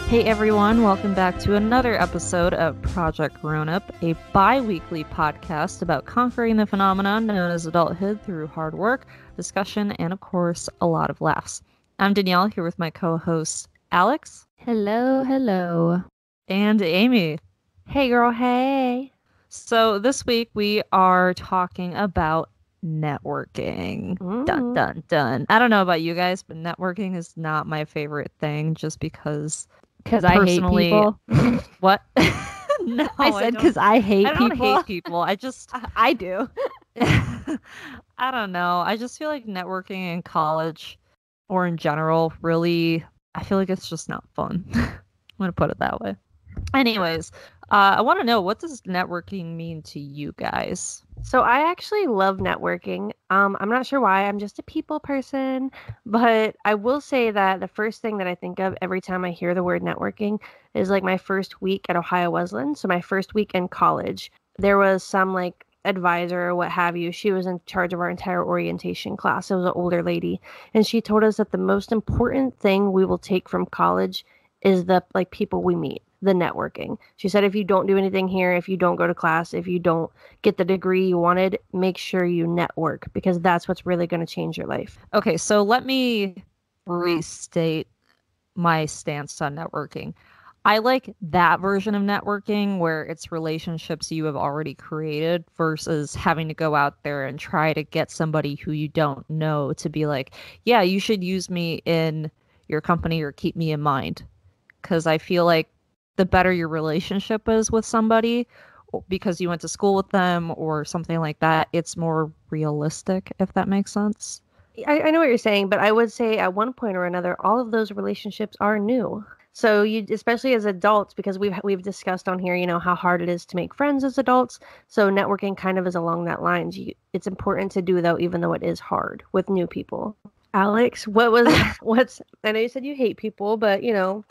Hey everyone, welcome back to another episode of Project Grown Up, a bi-weekly podcast about conquering the phenomenon known as adulthood through hard work, discussion, and of course, a lot of laughs. I'm Danielle, here with my co-hosts Alex. Hello. And Amy. Hey girl, hey. So this week we are talking about networking. Dun, dun, dun. I don't know about you guys, but networking is not my favorite thing just because... Because I hate people. What? No, I said because I hate people. I don't hate people. I just... I do. I don't know. I just feel like networking in college or in general really... I feel like it's just not fun. I'm going to put it that way. Anyways, I want to know, what does networking mean to you guys? So I actually love networking. I'm not sure why. I'm just a people person. But I will say that the first thing that I think of every time I hear the word networking is like my first week at Ohio Wesleyan. So my first week in college, there was some like advisor or what have you. She was in charge of our entire orientation class. It was an older lady. And she told us that the most important thing we will take from college is the like people we meet. The networking. She said, if you don't do anything here, if you don't go to class, if you don't get the degree you wanted, make sure you network because that's what's really going to change your life. Okay, so let me restate my stance on networking. I like that version of networking where it's relationships you have already created versus having to go out there and try to get somebody who you don't know to be like, yeah, you should use me in your company or keep me in mind. Because I feel like the better your relationship is with somebody because you went to school with them or something like that, it's more realistic, if that makes sense. I know what you're saying, but I would say at one point or another, all of those relationships are new. So you, especially as adults, because we've discussed on here, you know, how hard it is to make friends as adults. So networking kind of is along that lines. It's important to do though, even though it is hard with new people. Alex, what's, I know you said you hate people, but you know,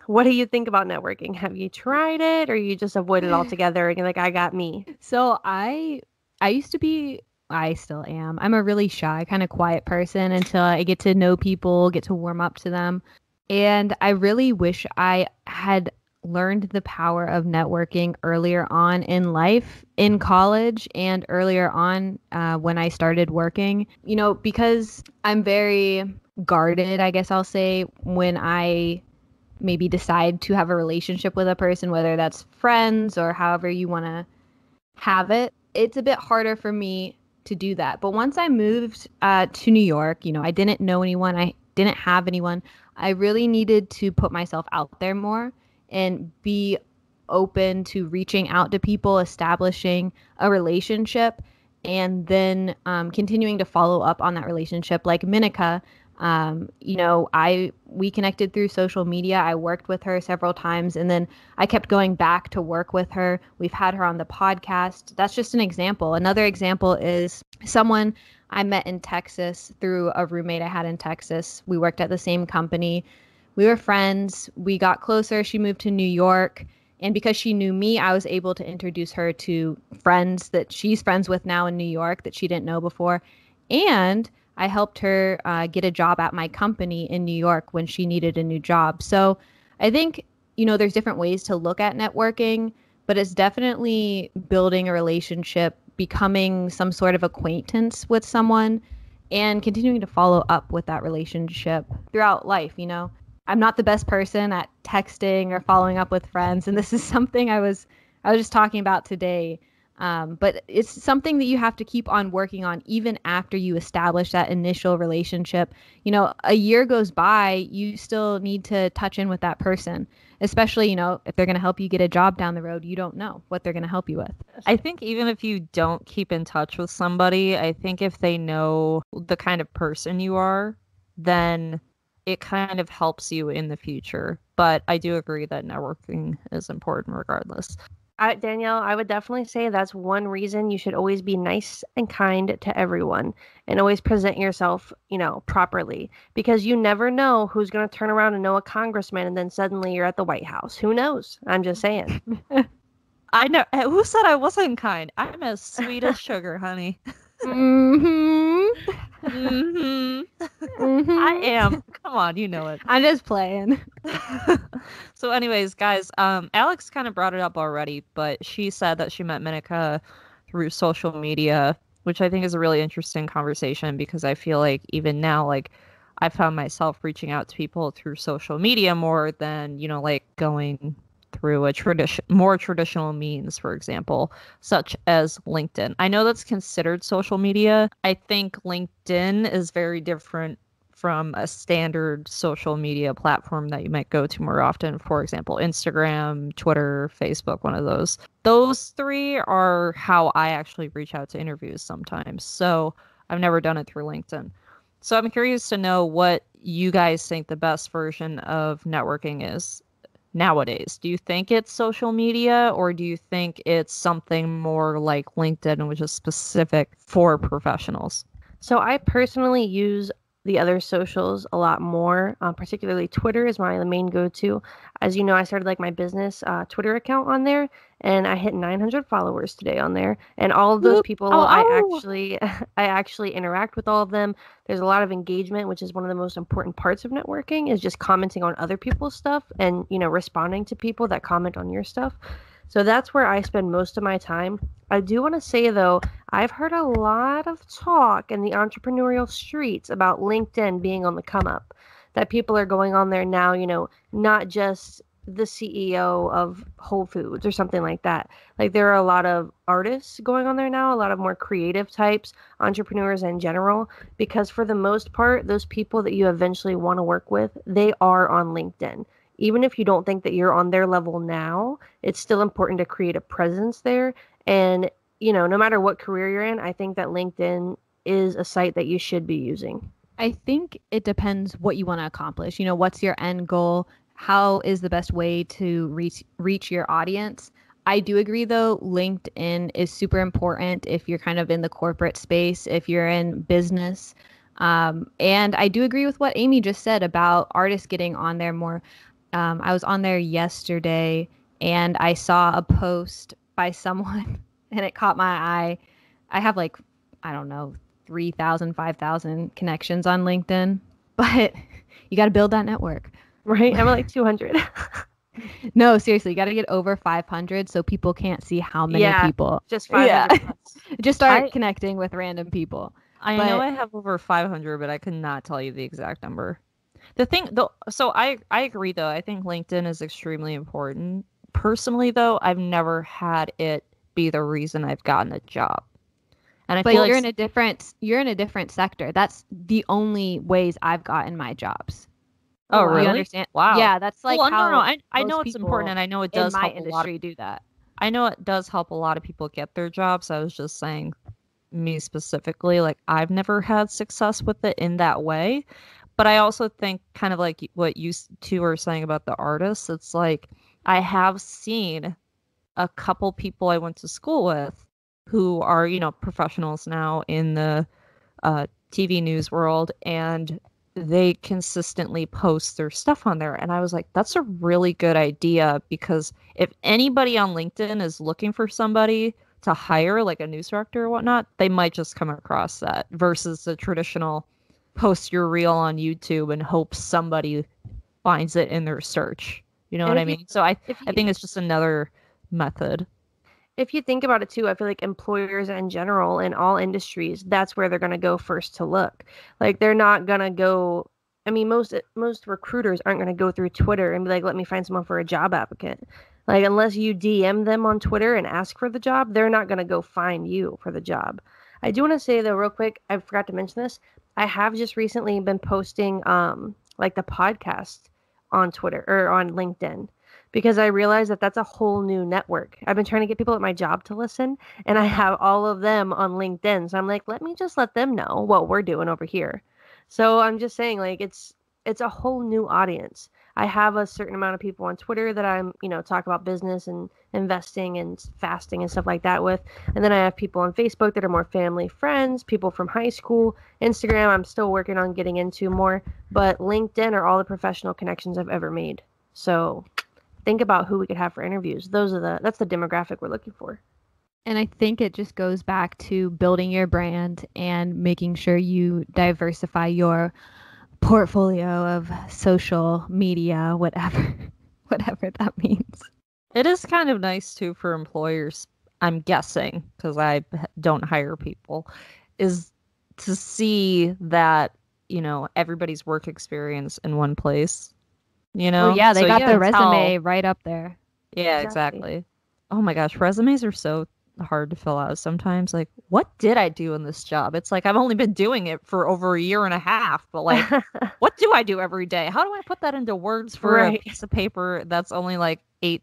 what do you think about networking? Have you tried it or you just avoid it altogether and you're like, I got me? So I used to be, I still am. I'm a really shy, kind of quiet person until I get to know people, get to warm up to them. And I really wish I had learned the power of networking earlier on in life, in college, and earlier on when I started working. You know, because I'm very guarded, I guess I'll say, when I maybe decide to have a relationship with a person, whether that's friends or however you want to have it. It's a bit harder for me to do that. But once I moved to New York, you know, I didn't know anyone. I didn't have anyone. I really needed to put myself out there more and be open to reaching out to people, establishing a relationship, and then continuing to follow up on that relationship. Like Minika, you know, we connected through social media. I worked with her several times, and then I kept going back to work with her. We've had her on the podcast. That's just an example. Another example is someone I met in Texas through a roommate I had in Texas. We worked at the same company. We were friends. We got closer. She moved to New York. And because she knew me, I was able to introduce her to friends that she's friends with now in New York that she didn't know before. And I helped her get a job at my company in New York when she needed a new job. So I think, you know, there's different ways to look at networking, but it's definitely building a relationship, becoming some sort of acquaintance with someone, and continuing to follow up with that relationship throughout life. You know, I'm not the best person at texting or following up with friends. And this is something I was just talking about today. But it's something that you have to keep on working on even after you establish that initial relationship. You know, a year goes by, you still need to touch in with that person, especially, you know, if they're going to help you get a job down the road, you don't know what they're going to help you with. I think even if you don't keep in touch with somebody, I think if they know the kind of person you are, then it kind of helps you in the future. But I do agree that networking is important regardless. Danielle, I would definitely say that's one reason you should always be nice and kind to everyone and always present yourself, you know, properly, because you never know who's going to turn around and know a congressman and then suddenly you're at the White House. Who knows? I'm just saying. I know. Who said I wasn't kind? I'm as sweet as sugar, honey. Mm-hmm. I am. Come on, you know it. I'm just playing. So anyways, guys, Alex kind of brought it up already, but she said that she met Minika through social media, which I think is a really interesting conversation because I feel like even now, like I found myself reaching out to people through social media more than, like going through a more traditional means, for example, such as LinkedIn. I know that's considered social media. I think LinkedIn is very different from a standard social media platform that you might go to more often. For example, Instagram, Twitter, Facebook, one of those. Those three are how I actually reach out to interviews sometimes. So I've never done it through LinkedIn. So I'm curious to know what you guys think the best version of networking is nowadays. Do you think it's social media, or do you think it's something more like LinkedIn, which is specific for professionals? So I personally use the other socials a lot more. Particularly Twitter is my main go-to. As you know, I started like my business Twitter account on there, and I hit 900 followers today on there. And all of those Whoop. people, Oh, I oh. actually, I actually interact with all of them. There's a lot of engagement, which is one of the most important parts of networking, is just commenting on other people's stuff and responding to people that comment on your stuff. So that's where I spend most of my time. I do want to say, though, I've heard a lot of talk in the entrepreneurial streets about LinkedIn being on the come up, that people are going on there now, not just the CEO of Whole Foods or something like that. Like there are a lot of artists going on there now, a lot of more creative types, entrepreneurs in general, because for the most part, those people that you eventually want to work with, they are on LinkedIn. Even if you don't think that you're on their level now, it's still important to create a presence there. And, no matter what career you're in, I think that LinkedIn is a site that you should be using. I think it depends what you want to accomplish. What's your end goal? How is the best way to reach your audience? I do agree, though, LinkedIn is super important if you're kind of in the corporate space, if you're in business. And I do agree with what Amy just said about artists getting on there more. I was on there yesterday and I saw a post by someone and it caught my eye. I have like, I don't know, 3,000, 5,000 connections on LinkedIn, but you got to build that network. Right? I'm at like 200. No, seriously, you got to get over 500 so people can't see how many people. Just 500 plus. Just start connecting with random people. I know I have over 500, but I could not tell you the exact number. The thing, though, so I agree, though. I think LinkedIn is extremely important. Personally, though, I've never had it be the reason I've gotten a job. And I but feel you're like you're in a different sector. That's the only ways I've gotten my jobs. Oh, really? You understand? Wow. Yeah, that's like how no. I know it's important, and I know it does in my help industry do that. I know it does help a lot of people get their jobs. I was just saying, me specifically, like I've never had success with it in that way. But I also think kind of like what you two are saying about the artists. It's like I have seen a couple people I went to school with who are, professionals now in the TV news world, and they consistently post their stuff on there. And I was like, that's a really good idea, because if anybody on LinkedIn is looking for somebody to hire, like a news director or whatnot, they might just come across that versus the traditional post your reel on YouTube and hope somebody finds it in their search. You know what I mean? So I think it's just another method. If you think about it too, I feel like employers in general in all industries, that's where they're going to go first to look. Like they're not going to go, I mean, most recruiters aren't going to go through Twitter and be like, let me find someone for a job applicant. Like unless you DM them on Twitter and ask for the job, they're not going to go find you for the job. I do want to say though, real quick, I forgot to mention this. I have just recently been posting like the podcast on Twitter or on LinkedIn, because I realized that that's a whole new network. I've been trying to get people at my job to listen, and I have all of them on LinkedIn. So I'm like, let me just let them know what we're doing over here. So I'm just saying, like, it's a whole new audience. I have a certain amount of people on Twitter that I'm, talk about business and investing and fasting and stuff like that with. And then I have people on Facebook that are more family friends, people from high school. Instagram, I'm still working on getting into more. But LinkedIn are all the professional connections I've ever made. So think about who we could have for interviews. That's the demographic we're looking for. And I think it just goes back to building your brand and making sure you diversify your portfolio of social media, whatever, whatever that means. It is kind of nice too for employers, I'm guessing, because I don't hire people, is to see that, everybody's work experience in one place, Oh yeah, they So got you their can tell. resume right up there. Yeah, exactly. Oh my gosh, resumes are so hard to fill out sometimes. Like, what did I do in this job? It's like I've only been doing it for over a year and a half, but like, what do I do every day? How do I put that into words for a Right. piece of paper that's only like 8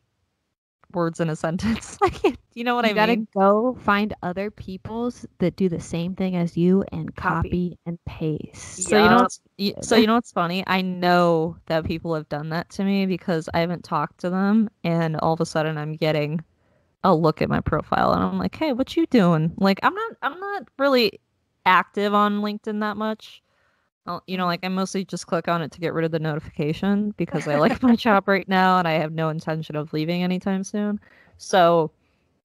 words in a sentence? Like, you know what You I gotta mean? go find other people's that do the same thing as you and Copy. copy and paste. So you know Yup. what's so you know what's funny? I know that people have done that to me because I haven't talked to them, and all of a sudden I'm getting a look at my profile, and I'm like, "Hey, what you doing?" Like, I'm not really active on LinkedIn that much. Like I mostly just click on it to get rid of the notification because I like my job right now, and I have no intention of leaving anytime soon. So,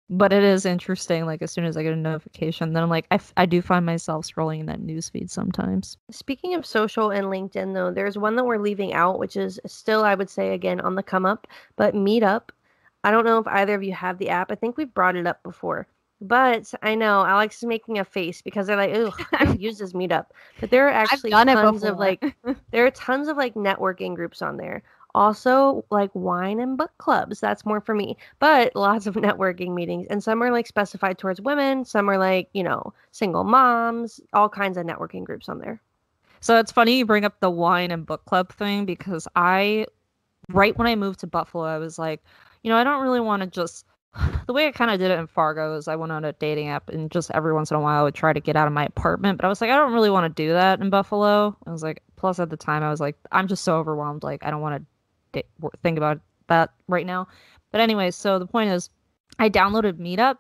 but it is interesting. Like as soon as I get a notification, then I'm like, I do find myself scrolling in that newsfeed sometimes. Speaking of social and LinkedIn, though, there's one that we're leaving out, which is still, I would say, again, on the come up, but Meetup. I don't know if either of you have the app. I think we've brought it up before. But I know Alex is making a face because they're like, "Ugh, who uses Meetup?" But there are actually done it tons of before. there are tons of networking groups on there. Also, like wine and book clubs. That's more for me. But lots of networking meetings, and some are specified towards women. Some are single moms. All kinds of networking groups on there. So it's funny you bring up the wine and book club thing because right when I moved to Buffalo, I was like, I don't really want to just. The way I kind of did it in Fargo is I went on a dating app and just every once in a while I would try to get out of my apartment. But I was like, I don't really want to do that in Buffalo. I was like, plus at the time I was like, I'm just so overwhelmed. Like, I don't want to think about that right now. But anyway, so the point is, I downloaded Meetup.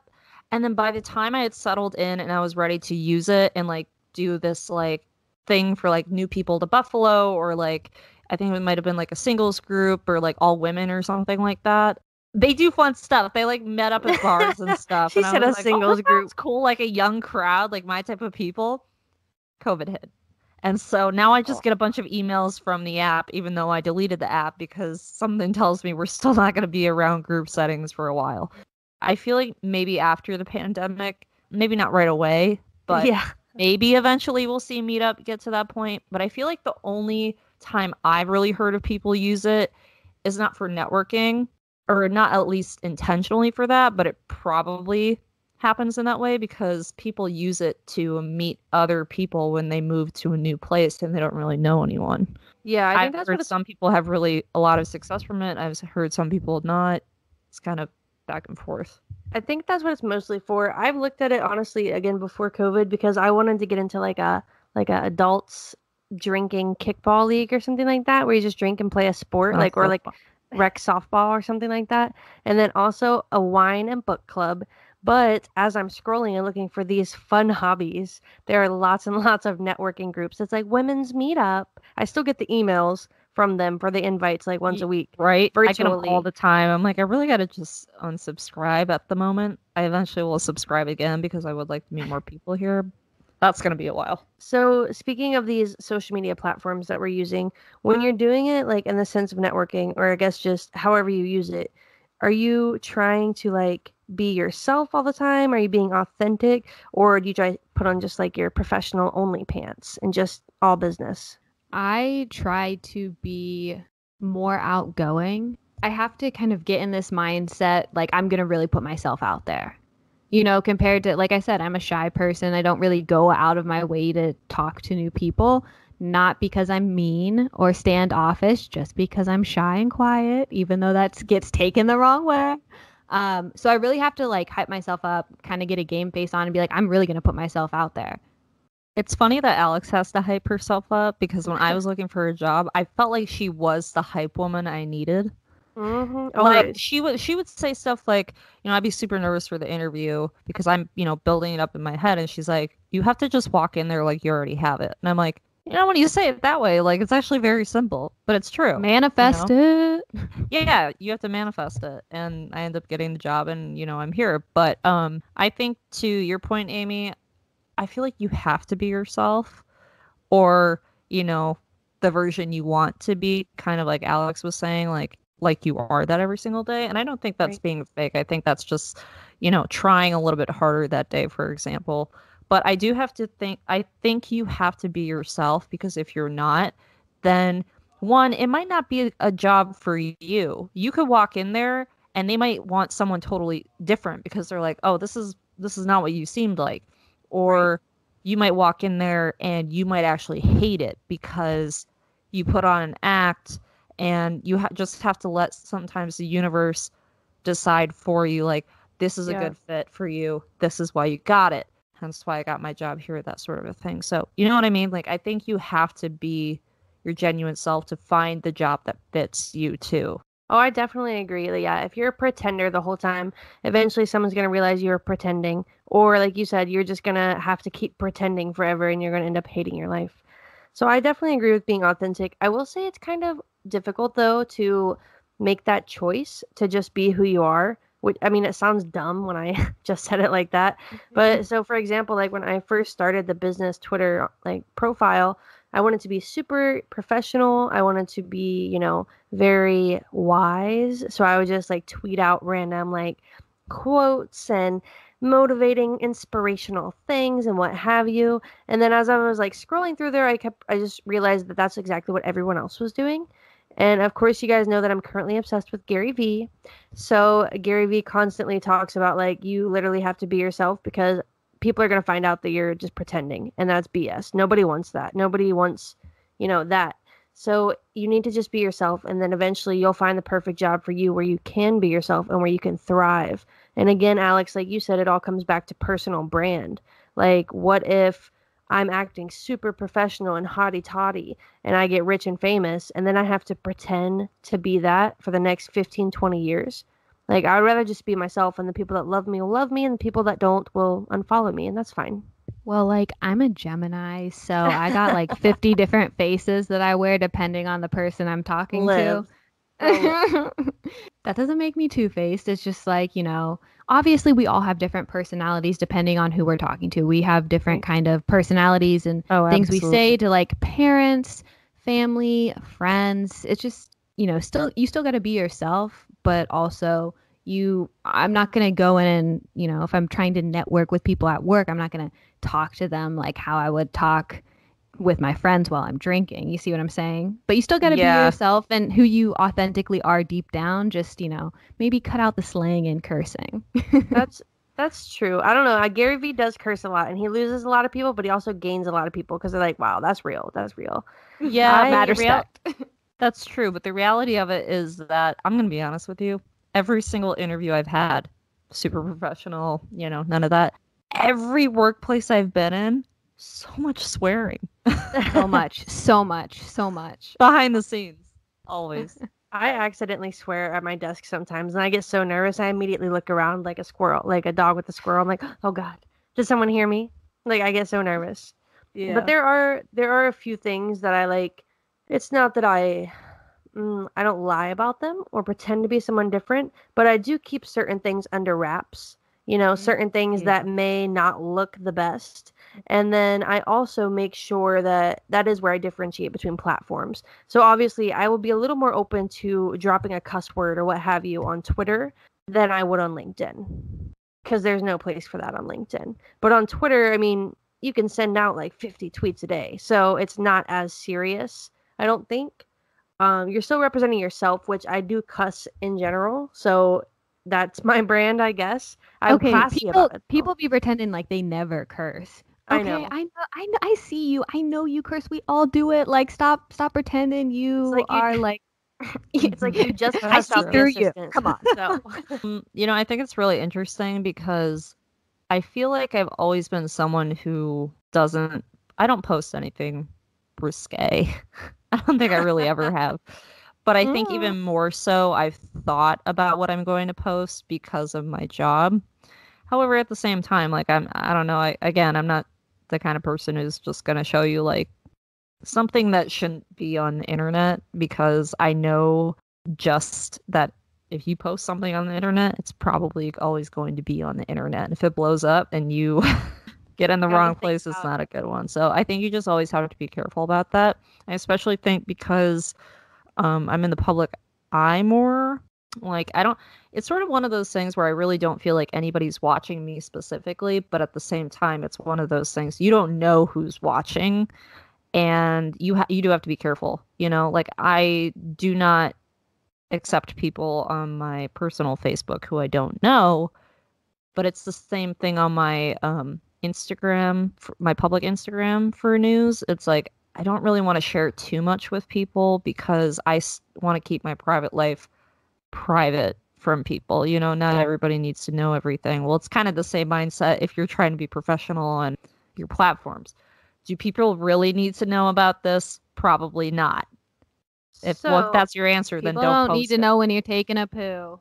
And then by the time I had settled in and I was ready to use it and do this thing for new people to Buffalo or I think it might have been a singles group or all women or something like that. They do fun stuff. They met up at bars and stuff. She And I said was a like, singles this group. sounds cool, like a young crowd, like my type of people. COVID hit. And so now I just get a bunch of emails from the app, even though I deleted the app because something tells me we're still not going to be around group settings for a while. I feel like maybe after the pandemic, maybe not right away, but Yeah. maybe eventually we'll see Meetup get to that point. But I feel like the only time I've really heard of people use it is not for networking, or not at least intentionally for that, but it probably happens in that way because people use it to meet other people when they move to a new place and they don't really know anyone. Yeah, I think I've that's heard what it's some people have really a lot of success from it. I've heard some people not. It's kind of back and forth. I think that's what it's mostly for. I've looked at it honestly again before COVID because I wanted to get into a adults drinking kickball league or something like that where you just drink and play a sport Sounds so fun. rec softball or something like that. And then also a wine and book club. But as I'm scrolling and looking for these fun hobbies, there are lots and lots of networking groups. It's like women's meetup. I still get the emails from them for the invites once a week. Right? I get them all Virtually. the time. I'm like, I really got to just unsubscribe at the moment. I eventually will subscribe again because I would like to meet more people here. That's going to be a while. So, speaking of these social media platforms that we're using, when you're doing it, in the sense of networking, or I guess just however you use it, are you trying to be yourself all the time? Are you being authentic, or do you try to put on just your professional only pants and just all business? I try to be more outgoing. I have to kind of get in this mindset, I'm going to really put myself out there. Compared to, like I said, I'm a shy person. I don't really go out of my way to talk to new people, not because I'm mean or standoffish, just because I'm shy and quiet, even though that gets taken the wrong way. So I really have to hype myself up, kind of get a game face on and be like, I'm really going to put myself out there. It's funny that Alex has to hype herself up because when I was looking for a job, I felt like she was the hype woman I needed. Mm-hmm. She would say stuff like, I'd be super nervous for the interview because I'm, building it up in my head, and she's like, you have to just walk in there like you already have it. And I'm like, when you say it that way, like, it's actually very simple, but it's true. Manifest it. Yeah, you have to manifest it. And I end up getting the job and, I'm here. But I think to your point, Amy, I feel like you have to be yourself or, the version you want to be, kind of like Alex was saying, like you are that every single day. And I don't think that's Right. being fake. I think that's just, trying a little bit harder that day, for example. But I think you have to be yourself because if you're not, then one, it might not be a job for you. You could walk in there and they might want someone totally different because they're like, "Oh, this is not what you seemed like." Or you might walk in there and you might actually hate it because you put on an act and you just have to let sometimes the universe decide for you, like, this is a Yeah. good fit for you. This is why you got it. Hence why I got my job here, that sort of a thing. So, you know what I mean? Like, I think you have to be your genuine self to find the job that fits you too. Oh, I definitely agree. Like, yeah, if you're a pretender the whole time, eventually someone's going to realize you're pretending. Or, like you said, you're just going to have to keep pretending forever and you're going to end up hating your life. So, I definitely agree with being authentic. I will say it's kind of difficult, though, to make that choice to just be who you are. Which, I mean, it sounds dumb when I just said it like that. But so, for example, like when I first started the business Twitter like profile, I wanted to be super professional. I wanted to be, very wise. So I would just like tweet out random like quotes and motivating, inspirational things and what have you. And then as I was like scrolling through there, I just realized that that's exactly what everyone else was doing. And of course, you guys know that I'm currently obsessed with Gary Vee. So Gary Vee constantly talks about like you literally have to be yourself because people are going to find out that you're just pretending, and that's BS. Nobody wants that. Nobody wants, that. So you need to just be yourself, and then eventually you'll find the perfect job for you where you can be yourself and where you can thrive. And again, Alex, like you said, it all comes back to personal brand. Like, what if I'm acting super professional and haughty toddy and I get rich and famous, and then I have to pretend to be that for the next 15, 20 years? Like, I'd rather just be myself, and the people that love me will love me, and the people that don't will unfollow me, and that's fine. Well, like I'm a Gemini, so I got like 50 different faces that I wear depending on the person I'm talking to. Live. Well, That doesn't make me two-faced. It's just like, obviously we all have different personalities depending on who we're talking to. We have different kind of personalities and Oh, things we say absolutely. to like parents, family, friends. It's just, still you still got to be yourself, but also I'm not going to go in and, if I'm trying to network with people at work, I'm not going to talk to them like how I would talk with my friends while I'm drinking. You see what I'm saying? But you still got to be Yeah. yourself and who you authentically are deep down. Just, maybe cut out the slang and cursing. that's that's true. I don't know. Gary Vee does curse a lot, and he loses a lot of people, but he also gains a lot of people because they're like, "Wow, that's real. That's real." Yeah, but Mad the respect. that's true. But the reality of it is that I'm going to be honest with you. Every single interview I've had, super professional, none of that. Every workplace I've been in, so much swearing So much, so much, so much. behind the scenes, always. I accidentally swear at my desk sometimes, and I get so nervous. I immediately look around like a squirrel, like a dog with a squirrel. I'm like, "Oh God, does someone hear me?" Like I get so nervous. But Yeah. there are a few things that I like. It's not that I don't lie about them or pretend to be someone different, but I do keep certain things under wraps. Certain things Yeah. that may not look the best. And then I also make sure that that is where I differentiate between platforms. So obviously, I will be a little more open to dropping a cuss word or what have you on Twitter than I would on LinkedIn because there's no place for that on LinkedIn. But on Twitter, I mean, you can send out like 50 tweets a day. So it's not as serious, I don't think. You're still representing yourself, which I do cuss in general. So that's my brand, I guess. I'm Okay, classy about it, though. people be pretending like they never curse. I Okay, know. I see you. I know you curse. We all do it. Like, stop pretending It's you like you. are like. It's like you just I cussed see out the True. through you. assistant. Come on. So I think it's really interesting because I feel like I've always been someone who I don't post anything risque. I don't think I really ever have. But I think Mm. even more so, I've thought about what I'm going to post because of my job. However, at the same time, like I don't know, I'm not the kind of person who's just going to show you like something that shouldn't be on the internet, because I know just that if you post something on the internet, it's probably always going to be on the internet. And if it blows up and you get in the You have to wrong think place, it's about not a good one. So I think you just always have to be careful about that. I especially think because I'm in the public eye more. Like, I don't, it's sort of one of those things where I really don't feel like anybody's watching me specifically, but at the same time, it's one of those things you don't know who's watching, and you do have to be careful. Like, I do not accept people on my personal Facebook who I don't know, but it's the same thing on my Instagram, my public Instagram for news. It's like I don't really want to share too much with people because I want to keep my private life private from people. Not everybody needs to know everything. Well, it's kind of the same mindset if you're trying to be professional on your platforms. Do people really need to know about this? Probably not. If that's your answer, then People don't don't post need to it. know when you're taking a poo.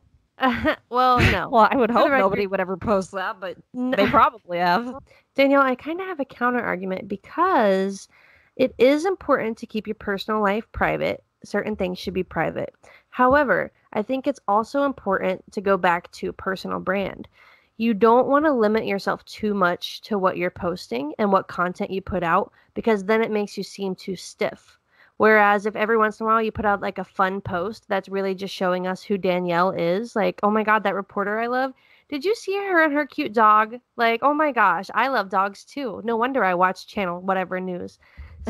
Well, no. Well, I would For the hope record- nobody would ever post that, but they probably have. Danielle, I kind of have a counter argument because it is important to keep your personal life private. Certain things should be private. However, I think it's also important to go back to personal brand. You don't want to limit yourself too much to what you're posting and what content you put out, because then it makes you seem too stiff. Whereas if every once in a while you put out like a fun post that's really just showing us who Danielle is, like, oh my God, that reporter I love. Did you see her and her cute dog? Like, oh my gosh, I love dogs too. No wonder I watch channel whatever news.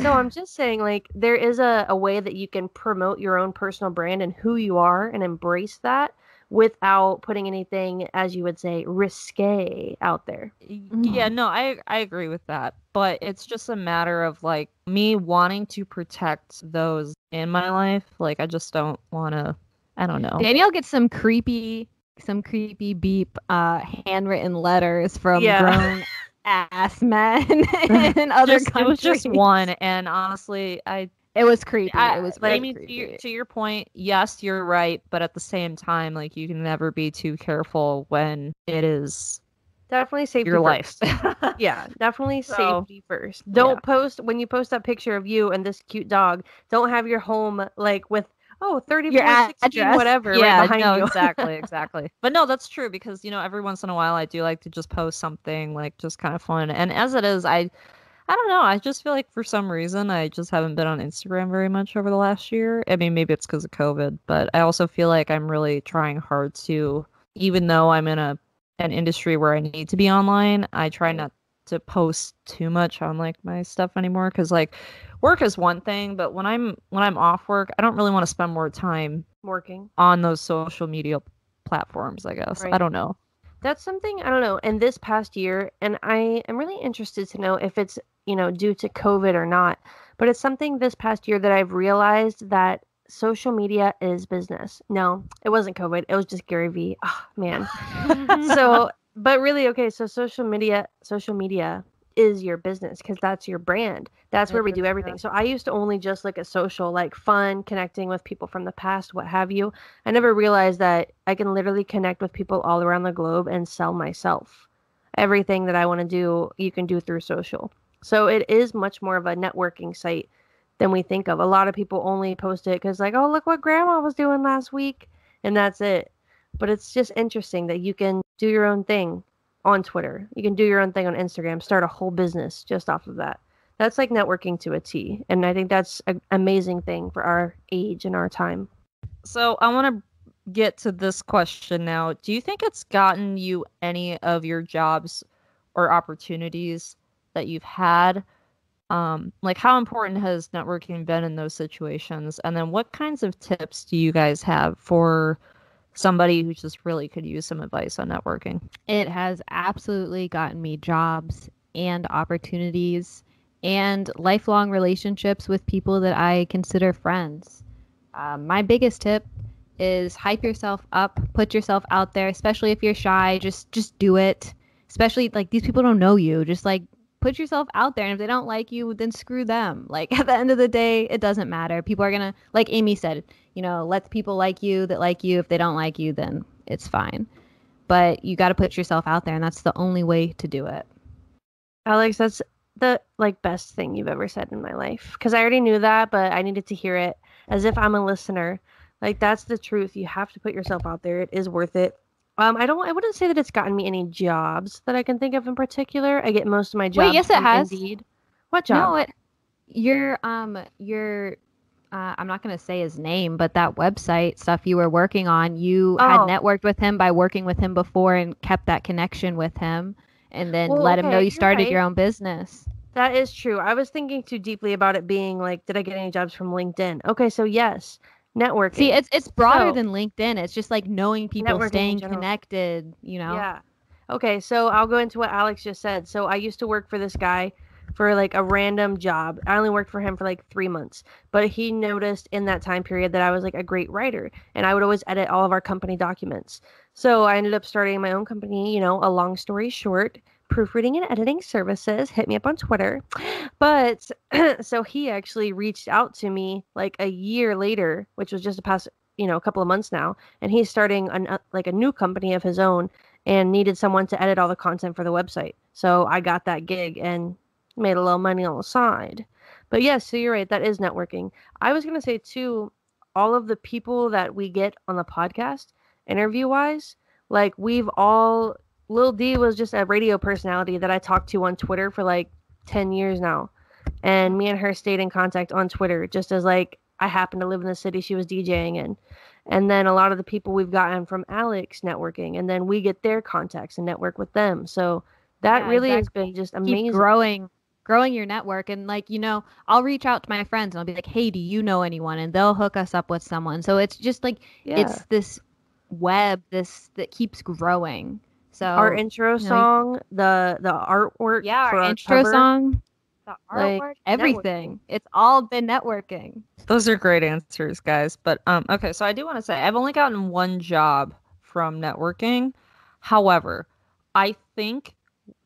So I'm just saying, like, there is a way that you can promote your own personal brand and who you are and embrace that without putting anything, as you would say, risque out there. Yeah, no, I agree with that. But it's just a matter of like me wanting to protect those in my life. Like, I just don't want to, I don't know. Danielle gets some creepy beep handwritten letters from grown ass men in other countries. It was just one, and honestly, it was creepy. It was was really Amy, creepy. to your point, yes, you're right, but at the same time, like, you can never be too careful when it is definitely safety your first. life. Yeah, definitely So, safety first. Don't yeah. post, when you post that picture of you and this cute dog, don't have your home like with, oh, 3416 address. whatever Yeah, right behind no, you. exactly. But no, that's true, because every once in a while I do like to just post something like just kind of fun. And as it is, I don't know, I just feel like for some reason I just haven't been on Instagram very much over the last year. I mean, maybe it's because of COVID, but I also feel like I'm really trying hard to, even though I'm in an industry where I need to be online, I try not to post too much on like my stuff anymore, because like work is one thing, but when I'm off work, I don't really want to spend more time Working on those social media platforms, I guess. Right. I don't know. That's something, I don't know, in this past year, and I am really interested to know if it's, due to COVID or not, but it's something this past year that I've realized that social media is business. No, it wasn't COVID. It was just Gary Vee. Oh, man. So, but really, okay, so social media is your business because that's your brand. That's where we do everything. So I used to only just look at social, like fun, connecting with people from the past, what have you. I never realized that I can literally connect with people all around the globe and sell myself. Everything that I want to do, you can do through social. So it is much more of a networking site than we think of. A lot of people only post it because, like, oh, look what grandma was doing last week, and that's it. But it's just interesting that you can do your own thing on Twitter. You can do your own thing on Instagram, start a whole business just off of that. That's like networking to a T. And I think that's an amazing thing for our age and our time. So I want to get to this question now. Do you think it's gotten you any of your jobs or opportunities that you've had? Like, how important has networking been in those situations? And then what kinds of tips do you guys have for somebody who just really could use some advice on networking? It has absolutely gotten me jobs and opportunities and lifelong relationships with people that I consider friends. My biggest tip is hype yourself up, put yourself out there, especially if you're shy, just do it. Especially like these people don't know you, just like put yourself out there, and if they don't like you, then screw them. Like at the end of the day, it doesn't matter. People are gonna, like Amy said, let the people like you that like you. If they don't like you, then it's fine. But you got to put yourself out there, and that's the only way to do it. Alex, that's the like best thing you've ever said in my life, because I already knew that, but I needed to hear it as if I'm a listener. Like, that's the truth. You have to put yourself out there. It is worth it. I wouldn't say that it's gotten me any jobs that I can think of in particular. I get most of my Wait, jobs yes, it from has. Indeed. What No, job? your I'm not going to say his name, but that website stuff you were working on, you had Oh, networked with him by working with him before and kept that connection with him and then well, let him know okay, you you're started right. your own business. That is true. I was thinking too deeply about it being like, did I get any jobs from LinkedIn? Okay, so yes, See, networking. it's broader So, than LinkedIn. It's just like knowing people, networking in staying general. connected, you know? Yeah. Okay, so I'll go into what Alex just said. So I used to work for this guy for like a random job. I only worked for him for like 3 months, but he noticed in that time period that I was like a great writer and I would always edit all of our company documents. So I ended up starting my own company, a long story short, proofreading and editing services. Hit me up on Twitter. But so he actually reached out to me like a year later, which was just a past, a couple of months now, and he's starting like a new company of his own and needed someone to edit all the content for the website. So I got that gig and made a little money on the side. But yes, so you're right, that is networking. I was gonna say too, all of the people that we get on the podcast, interview wise, like we've all Lil D was just a radio personality that I talked to on Twitter for like 10 years now. And me and her stayed in contact on Twitter just as like I happened to live in the city she was DJing in. And then a lot of the people we've gotten from Alex networking, and then we get their contacts and network with them. So that Yeah, really has exactly. been just Keep amazing. growing your network. And like, I'll reach out to my friends and I'll be like, hey, do you know anyone? And they'll hook us up with someone. So it's just like, Yeah. it's this web, this that keeps growing. Our So, intro you know, song, the artwork yeah, our for our intro cover, song, the like artwork, networking. everything. It's all been networking. Those are great answers, guys. But okay, so I do want to say I've only gotten one job from networking. However, I think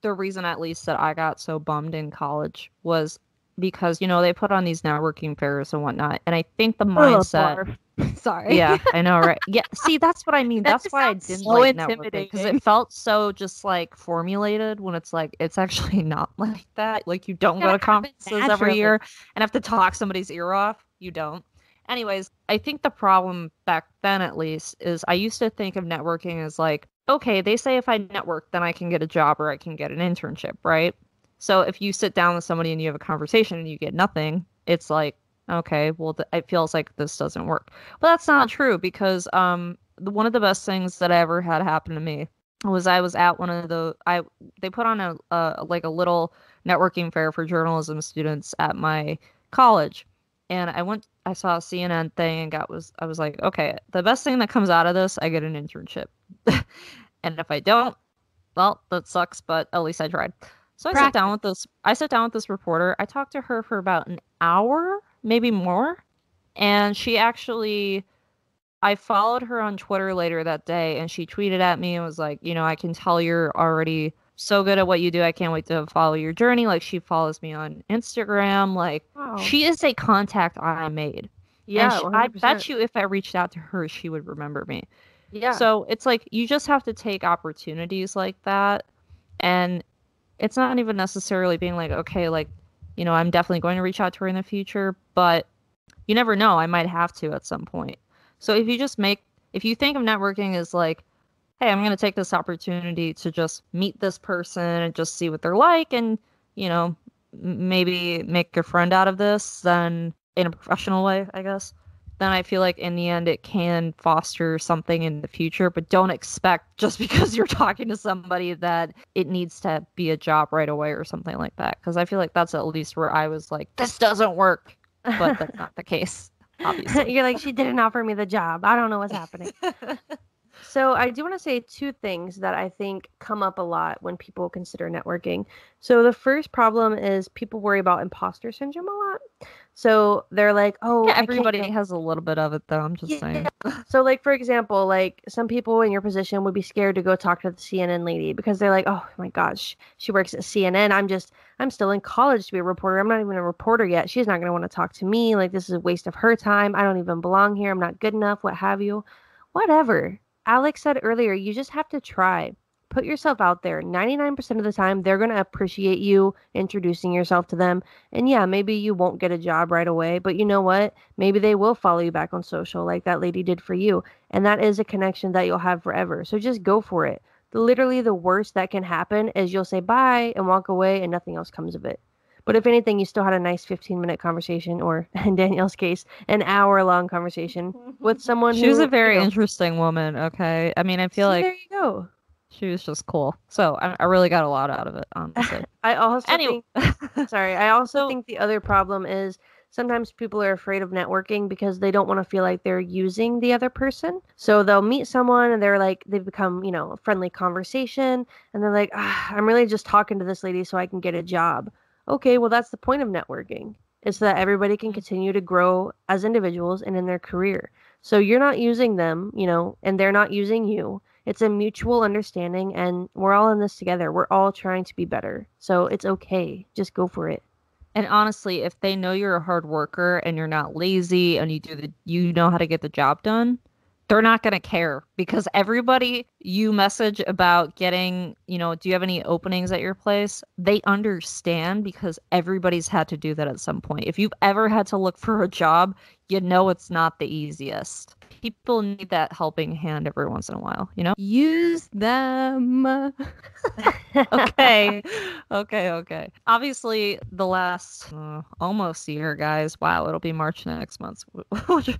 the reason at least that I got so bummed in college was because, they put on these networking fairs and whatnot. And I think the Oh, mindset. barf. Sorry. Yeah, I know, right? Yeah, see, that's what I mean. That That's just why I sounds didn't so like networking because intimidating. it felt so just like formulated when it's like it's actually not like that. Like you don't go Yeah, to it happens conferences every naturally. year and have to talk somebody's ear off. You don't. Anyways, I think the problem back then at least is I used to think of networking as like, okay, they say if I network, then I can get a job or I can get an internship, right? So if you sit down with somebody and you have a conversation and you get nothing, it's like, okay, well, it feels like this doesn't work. But that's not true because one of the best things that I ever had happen to me was I was at one of they put on a like a little networking fair for journalism students at my college. And I saw a CNN thing and I was like, okay, the best thing that comes out of this, I get an internship. And if I don't, well, that sucks, but at least I tried. So Practice. I sat down with this reporter. I talked to her for about an hour, maybe more. And I followed her on Twitter later that day and she tweeted at me and was like, I can tell you're already so good at what you do. I can't wait to follow your journey. Like she follows me on Instagram. Like Wow. she is a contact I made. And Yeah, I bet 100%. you if I reached out to her, she would remember me. Yeah. So it's like you just have to take opportunities like that. And it's not even necessarily being like, okay, like, I'm definitely going to reach out to her in the future, but you never know. I might have to at some point. So if you think of networking as like, hey, I'm going to take this opportunity to just meet this person and just see what they're like and, maybe make a friend out of this, then in a professional way, I guess, then I feel like in the end it can foster something in the future, but don't expect just because you're talking to somebody that it needs to be a job right away or something like that. Because I feel like that's at least where I was like, this doesn't work. But that's not the case, obviously. You're like, she didn't offer me the job. I don't know what's happening. So I do want to say two things that I think come up a lot when people consider networking. So the first problem is people worry about imposter syndrome a lot. So they're like, "Oh, Yeah, I can't everybody go." has a little bit of it, though. I'm just saying. So like for example, like some people in your position would be scared to go talk to the CNN lady because they're like, "Oh my gosh, she works at CNN. I'm still in college to be a reporter. I'm not even a reporter yet. She's not going to want to talk to me. Like this is a waste of her time. I don't even belong here. I'm not good enough, what have you." Whatever. Alex said earlier, you just have to try. put yourself out there. 99% of the time, they're going to appreciate you introducing yourself to them. And yeah, maybe you won't get a job right away, but you know what? Maybe they will follow you back on social like that lady did for you. And that is a connection that you'll have forever. So just go for it. Literally, the worst that can happen is you'll say bye and walk away and nothing else comes of it. But if anything, you still had a nice 15-minute conversation, or in Danielle's case, an hour-long conversation with someone She was who, a very interesting woman, okay? I mean, I feel like there you go. she was just cool. So I really got a lot out of it, honestly. I also Anyway. think the other problem is sometimes people are afraid of networking because they don't want to feel like they're using the other person. So they'll meet someone and they're like, they've become, a friendly conversation. And they're like, I'm really just talking to this lady so I can get a job. Okay, well, that's the point of networking. It's so that everybody can continue to grow as individuals and in their career. So you're not using them, and they're not using you. It's a mutual understanding, and we're all in this together. We're all trying to be better. So it's okay. Just go for it. And honestly, if they know you're a hard worker and you're not lazy and you know how to get the job done, they're not going to care, because everybody you message about getting, do you have any openings at your place? They understand, because everybody's had to do that at some point. If you've ever had to look for a job, it's not the easiest. People need that helping hand every once in a while, Use them. Okay. Obviously, the last almost year, guys. Wow, it'll be March next month, which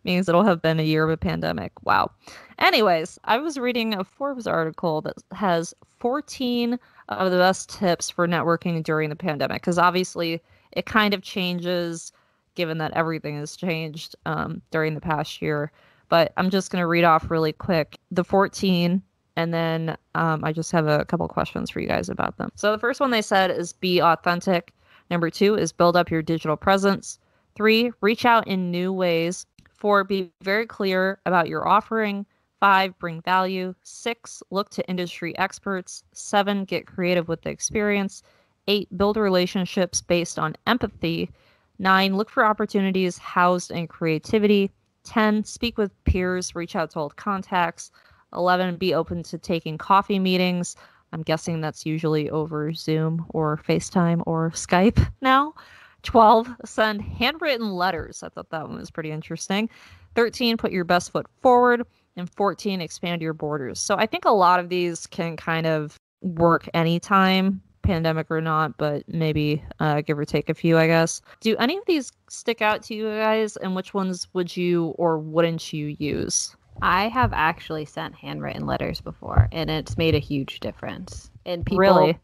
means it'll have been a year of a pandemic. Wow. Anyways, I was reading a Forbes article that has 14 of the best tips for networking during the pandemic, because obviously it kind of changes given that everything has changed during the past year. But I'm just going to read off really quick the 14, and then I just have a couple questions for you guys about them. So the first one they said is be authentic. Number 2 is build up your digital presence. 3, reach out in new ways. 4, be very clear about your offering. 5, bring value. 6, look to industry experts. 7, get creative with the experience. 8, build relationships based on empathy. 9, look for opportunities housed in creativity. 10, speak with peers, reach out to old contacts. 11, be open to taking coffee meetings. I'm guessing that's usually over Zoom or FaceTime or Skype now. 12, send handwritten letters. I thought that one was pretty interesting. 13, put your best foot forward. And 14, expand your borders. So I think a lot of these can kind of work anytime, pandemic or not, but maybe give or take a few, I guess. Do any of these stick out to you guys, and which ones would you or wouldn't you use? I have actually sent handwritten letters before, and it's made a huge difference. And people, Really?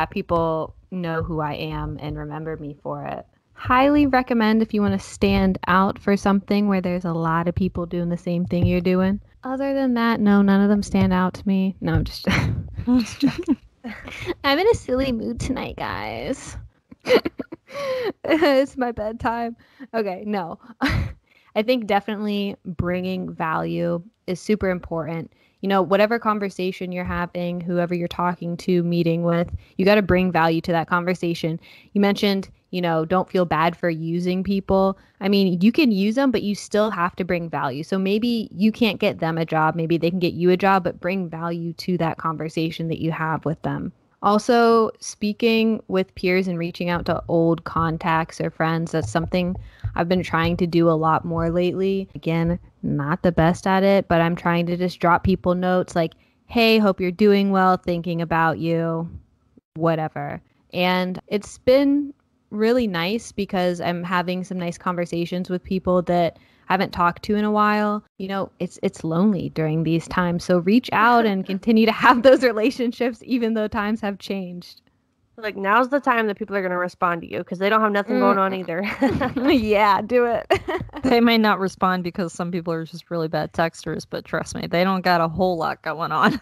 People know who I am and remember me for it. Highly recommend if you want to stand out for something where there's a lot of people doing the same thing you're doing. Other than that, no, none of them stand out to me. No, I'm just joking. I'm in a silly mood tonight, guys. It's my bedtime. Okay, no. I think definitely bringing value is super important. Whatever conversation you're having, whoever you're talking to, meeting with, you got to bring value to that conversation. You mentioned, don't feel bad for using people. I mean, you can use them, but you still have to bring value. So maybe you can't get them a job. Maybe they can get you a job, but bring value to that conversation that you have with them. Also, speaking with peers and reaching out to old contacts or friends, that's something I've been trying to do a lot more lately. Again, not the best at it, but I'm trying to just drop people notes like, hey, hope you're doing well, thinking about you, whatever. And it's been really nice because I'm having some nice conversations with people that I haven't talked to in a while. It's lonely during these times. So reach out and continue to have those relationships, even though times have changed. Like, now's the time that people are going to respond to you because they don't have nothing going on either. Yeah, do it. They may not respond because some people are just really bad texters, but trust me, they don't got a whole lot going on.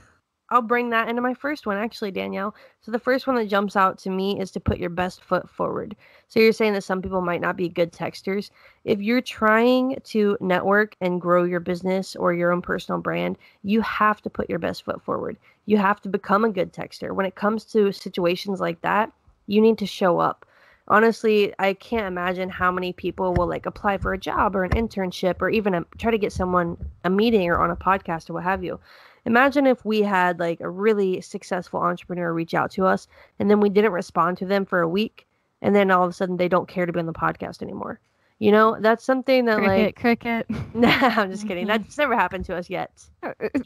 I'll bring that into my first one, actually, Danielle. So the first one that jumps out to me is to put your best foot forward. So you're saying that some people might not be good texters. If you're trying to network and grow your business or your own personal brand, you have to put your best foot forward. You have to become a good texter. When it comes to situations like that, you need to show up. Honestly, I can't imagine how many people will apply for a job or an internship or even try to get someone a meeting or on a podcast or what have you. Imagine if we had like a really successful entrepreneur reach out to us and then we didn't respond to them for a week and then all of a sudden they don't care to be on the podcast anymore. You know, that's something that Cricket. Nah, I'm just kidding. That's never happened to us yet.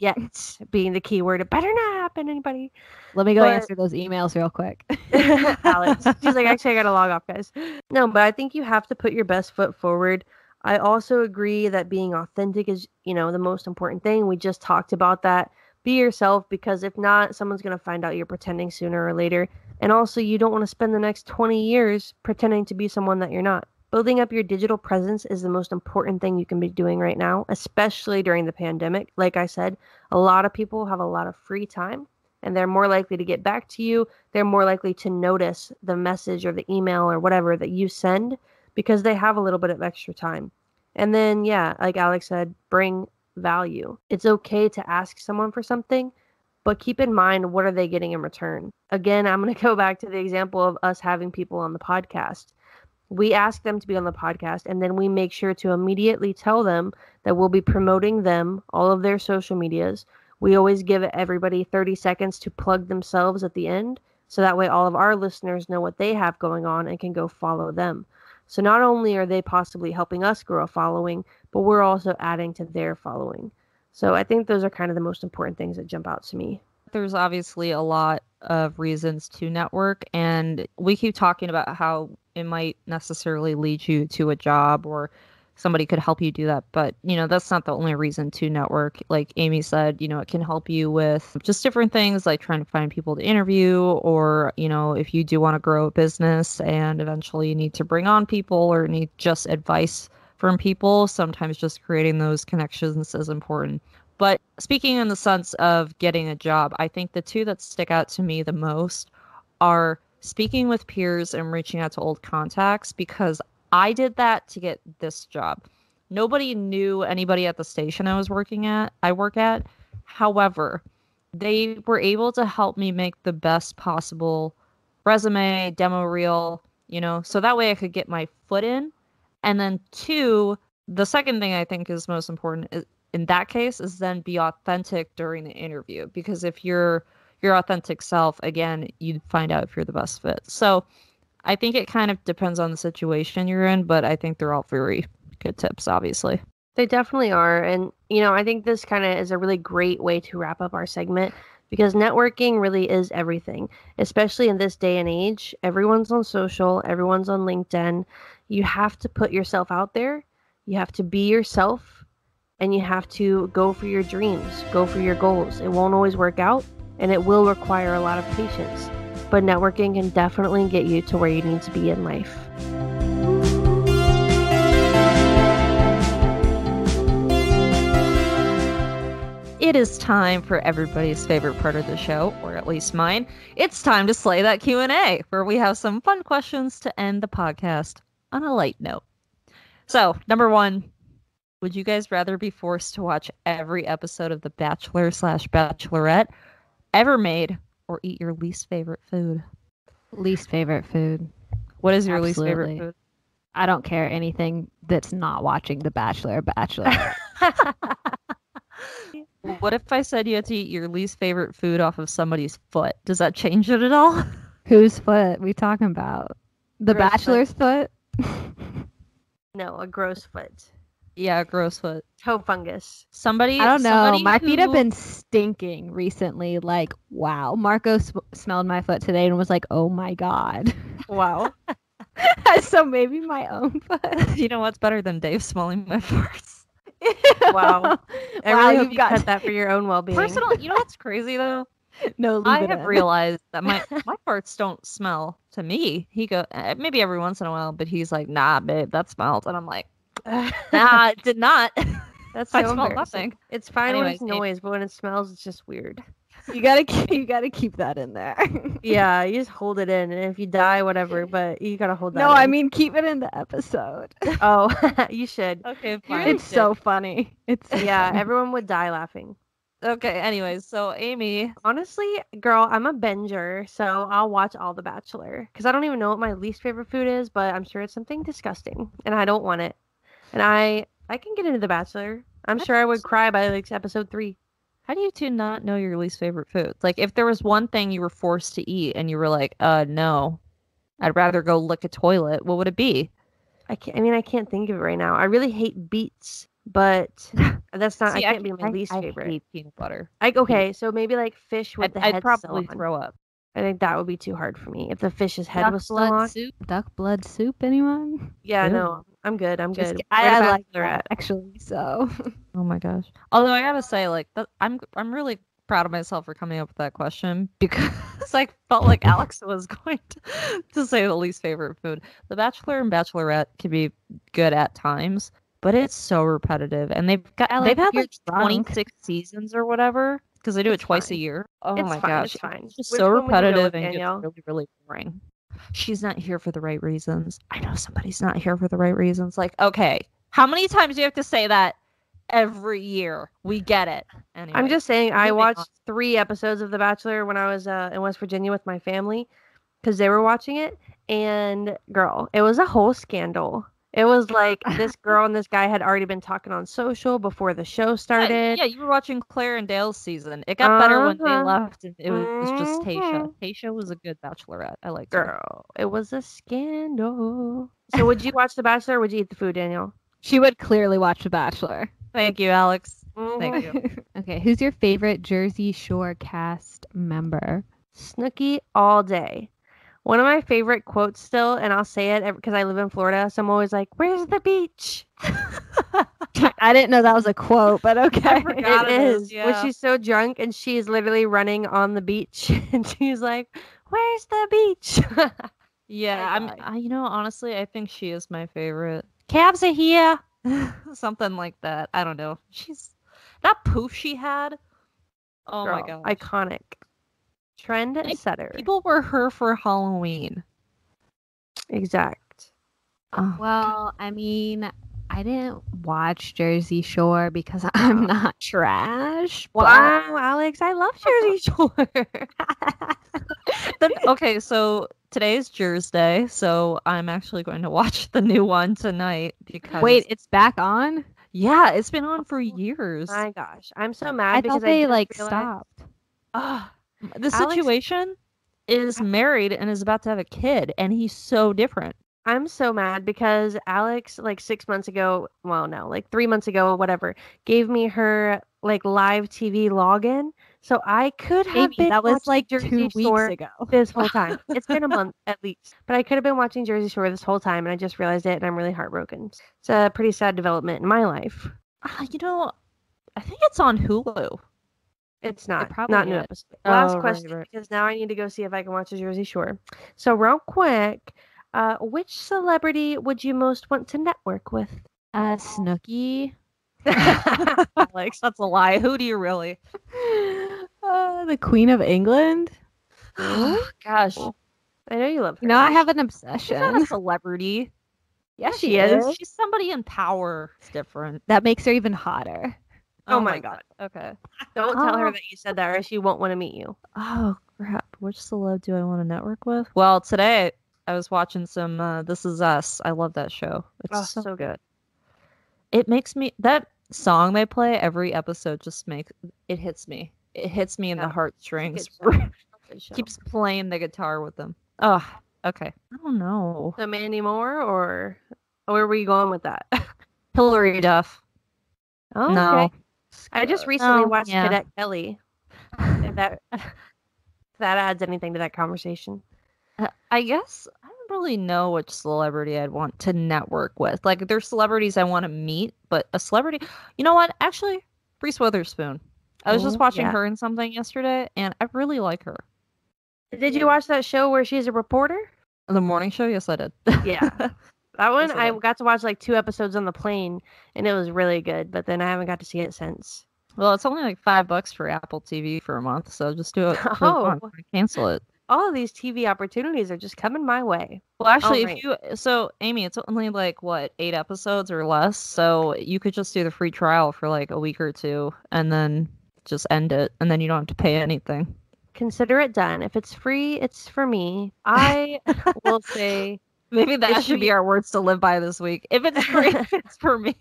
Yet being the key word. It better not happen, anybody. Let me go answer those emails real quick. Alex. She's like, actually, I got to log off, guys. No, but I think you have to put your best foot forward. I also agree that being authentic is, you know, the most important thing. We just talked about that. Be yourself, because if not, someone's going to find out you're pretending sooner or later. And also, you don't want to spend the next 20 years pretending to be someone that you're not. Building up your digital presence is the most important thing you can be doing right now, especially during the pandemic. Like I said, a lot of people have a lot of free time and they're more likely to get back to you. They're more likely to notice the message or the email or whatever that you send because they have a little bit of extra time. And then, yeah, like Alex said, bring value. It's okay to ask someone for something, but keep in mind, what are they getting in return? Again, I'm going to go back to the example of us having people on the podcast. We ask them to be on the podcast, and then we make sure to immediately tell them that we'll be promoting them, all of their social medias. We always give everybody 30 seconds to plug themselves at the end, so that way all of our listeners know what they have going on and can go follow them. So not only are they possibly helping us grow a following, but we're also adding to their following. So I think those are kind of the most important things that jump out to me. There's obviously a lot of reasons to network, and we keep talking about how it might necessarily lead you to a job or somebody could help you do that. But, you know, that's not the only reason to network. Like Amy said, you know, it can help you with just different things like trying to find people to interview, or, you know, if you do want to grow a business and eventually you need to bring on people or need just advice from people, sometimes just creating those connections is important. But speaking in the sense of getting a job, I think the two that stick out to me the most are speaking with peers and reaching out to old contacts, because I did that to get this job. Nobody knew anybody at the station I work at. However, they were able to help me make the best possible resume, demo reel, you know, so that way I could get my foot in. And then two, the second thing I think is most important is, in that case, is then be authentic during the interview, because if you're your authentic self, again, you'd find out if you're the best fit. So I think it kind of depends on the situation you're in, but I think they're all very good tips, obviously. They definitely are. And, you know, I think this kind of is a really great way to wrap up our segment, because networking really is everything, especially in this day and age. Everyone's on social, everyone's on LinkedIn. You have to put yourself out there. You have to be yourself, and you have to go for your dreams, go for your goals. It won't always work out, and it will require a lot of patience. But networking can definitely get you to where you need to be in life. It is time for everybody's favorite part of the show, or at least mine. It's time to slay that Q&A, where we have some fun questions to end the podcast on a light note. So, number one, would you guys rather be forced to watch every episode of The Bachelor/Bachelorette ever made, or eat your least favorite food? Least favorite food. What is your Absolutely. least favorite food? I don't care anything that's not watching The Bachelor or Bachelorette. What if I said you had to eat your least favorite food off of somebody's foot? Does that change it at all? Whose foot we talking about? The Gross Bachelor's foot? No, a gross foot. Yeah, gross foot. Toe fungus. Somebody. I don't know. somebody My feet have who- been stinking recently. Like, wow. Marco smelled my foot today and was like, oh my God. Wow. So maybe my own foot. You know what's better than Dave smelling my farts? Wow. I Wow, really hope you've you got- cut that for your own well-being. Personal. You know what's crazy though? No, leave I it have in. realized that my farts don't smell to me. He go maybe every once in a while, but he's like, "Nah, babe, that smells," and I'm like, "Nah, it did not." That's so I smelled embarrassing. nothing. It's fine when Anyways, it's noise, but when it smells, it's just weird. You gotta keep that in there. Yeah, you just hold it in, and if you die, whatever. But you gotta hold that. No, in. I mean keep it in the episode. Oh, you should. Okay, fine. It's so funny. It's so Yeah, funny. everyone would die laughing. Okay. Anyways, so Amy, Honestly, girl, I'm a binger, so I'll watch all The Bachelor because I don't even know what my least favorite food is, but I'm sure it's something disgusting, and I don't want it. And I can get into The Bachelor. I'm sure I would cry by like episode 3. How do you two not know your least favorite food? Like, if there was one thing you were forced to eat and you were like, no, I'd rather go lick a toilet, what would it be? I can't think of it right now. I really hate beets, but that's not. See, I can't be my least I favorite. hate peanut butter. Okay, so maybe like fish with the I'd head probably still on. throw up. I think that would be too hard for me if the fish's head Duck was still blood on. soup. Duck blood soup. Anyone? Yeah, Ew. no, I'm good. I'm Just good. ki- I Where the like Bachelor that at? actually. So Oh my gosh. Although I gotta say, like, I'm really proud of myself for coming up with that question because I felt like Alex was going to say the least favorite food. The Bachelor and Bachelorette can be good at times, but it's so repetitive, and they've Alex, had you're like drunk. 26 seasons or whatever because they do it It's twice a fine. year. Oh It's my fine, gosh, it's fine. it's just Which so one would you go repetitive with, and Danielle? gets really, really boring. She's not here for the right reasons. I know somebody's not here for the right reasons. Like, okay, how many times do you have to say that every year? We get it. Anyway, I'm just saying, I moving watched on. 3 episodes of The Bachelor when I was in West Virginia with my family because they were watching it. And girl, it was a whole scandal. It was like this girl and this guy had already been talking on social before the show started. Yeah, you were watching Claire and Dale's season. It got better when they Uh-huh. left, and it was just Tasha. Mhm. Tasha was a good Bachelorette. I liked her. Girl, it was a scandal. So would you watch The Bachelor or would you eat the food, Danielle? she would clearly watch The Bachelor. Thank you, Alex. Mhm. Thank you. Okay, who's your favorite Jersey Shore cast member? Snooki all day. One of my favorite quotes still, and I'll say it because I live in Florida, so I'm always like, "Where's the beach?" I didn't know that was a quote, but okay. forgot. It it is, is. When yeah. she's so drunk and she's literally running on the beach, and she's like, "Where's the beach?" Yeah, I I'm. died. Honestly, I think she is my favorite. Cabs are here. Something like that. I don't know. That poof she had. Oh my Girl, god. iconic. Trend Like, setter. People were her for Halloween. Exact. Oh. Well, I mean, I didn't watch Jersey Shore because I'm not trash. but- Wow, Alex, I love Jersey Shore. Okay, so today's Jersey Day, so I'm actually going to watch the new one tonight because Wait, it's back on? yeah, it's been on for years. My gosh, I'm so mad I because thought they just like realized- stopped. Ah, The Alex- situation is married and is about to have a kid, and he's so different. I'm so mad because Alex, like 6 months ago, well, no, like 3 months ago, whatever, gave me her like live TV login, so I could have Amy, been that was watching like Jersey 2 weeks Shore ago. this whole time. It's been a month at least, but I could have been watching Jersey Shore this whole time, and I just realized it, and I'm really heartbroken. It's a pretty sad development in my life. I think it's on Hulu. It's not probably not new is. episode. Last right, question, right. because now I need to go see if I can watch the Jersey Shore. So real quick, which celebrity would you most want to network with? Snooki. Alex, that's a lie. Who do you really? The Queen of England. Gosh, I know you love her. You know, I have an she's not obsession. a celebrity. Yeah, she is. She's somebody in power. It's different. That makes her even hotter. Oh my God. Okay. Don't tell her Oh. that you said that, or she won't want to meet you. Oh crap! Which celeb do I want to network with? Well, today I was watching some This Is Us. I love that show. It's Oh, so so good. It makes me that song they play every episode just hits me. It hits me in Yeah, the heartstrings. Good show. Keeps playing the guitar with them. Oh, okay. I don't know. So Mandy Moore, or where were you going with that? Hillary Duff. Oh, No. okay. I just recently No, watched yeah. Cadet Kelly. If that adds anything to that conversation. I guess I don't really know which celebrity I'd want to network with. Like, there's celebrities I want to meet, but a celebrity. You know what? Actually, Reese Witherspoon. I was just Oh, watching yeah. her in something yesterday, and I really like her. Did you watch that show where she's a reporter? The morning show? Yes, I did. Yeah. That one, Yes, I I did. got to watch like 2 episodes on the plane, and it was really good, but then I haven't got to see it since. Well, it's only like $5 for Apple TV for a month, so just do it for the Oh. month. Cancel it. All of these TV opportunities are just coming my way. Well, actually, Alright. Amy, it's only like, what, 8 episodes or less, so you could just do the free trial for like a week or 2, and then just end it, and then you don't have to pay anything. Consider it done. If it's free, it's for me. I will say Maybe that It should should be be- our words to live by this week. If it's free, it's for me.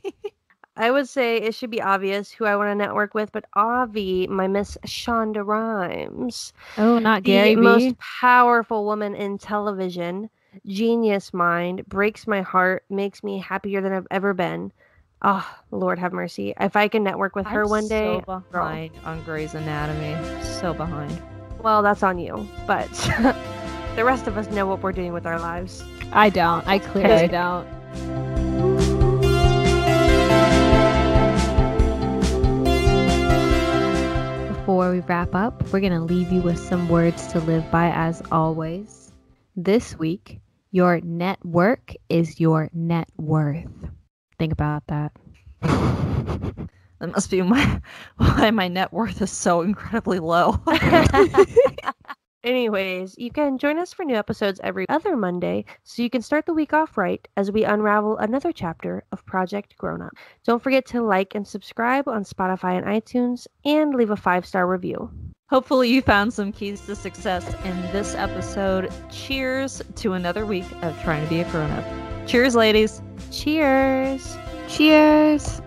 I would say it should be obvious who I want to network with, but Avi, my Miss Shonda Rhimes, Oh, not the Gary most Vee. powerful woman in television, genius mind, breaks my heart, makes me happier than I've ever been. Oh, Lord have mercy. If I can network with her I'm one day, so girl. behind on Grey's Anatomy. So behind. Well, that's on you. But the rest of us know what we're doing with our lives. I don't. I clearly Okay. don't. Before we wrap up, we're going to leave you with some words to live by as always. This week, your network is your net worth. Think about that. That must be why my net worth is so incredibly low. Anyways, you can join us for new episodes every other Monday so you can start the week off right as we unravel another chapter of Project Grown Up. Don't forget to like and subscribe on Spotify and iTunes and leave a 5-star review. Hopefully you found some keys to success in this episode. Cheers to another week of trying to be a grown-up. Cheers, ladies. Cheers! Cheers!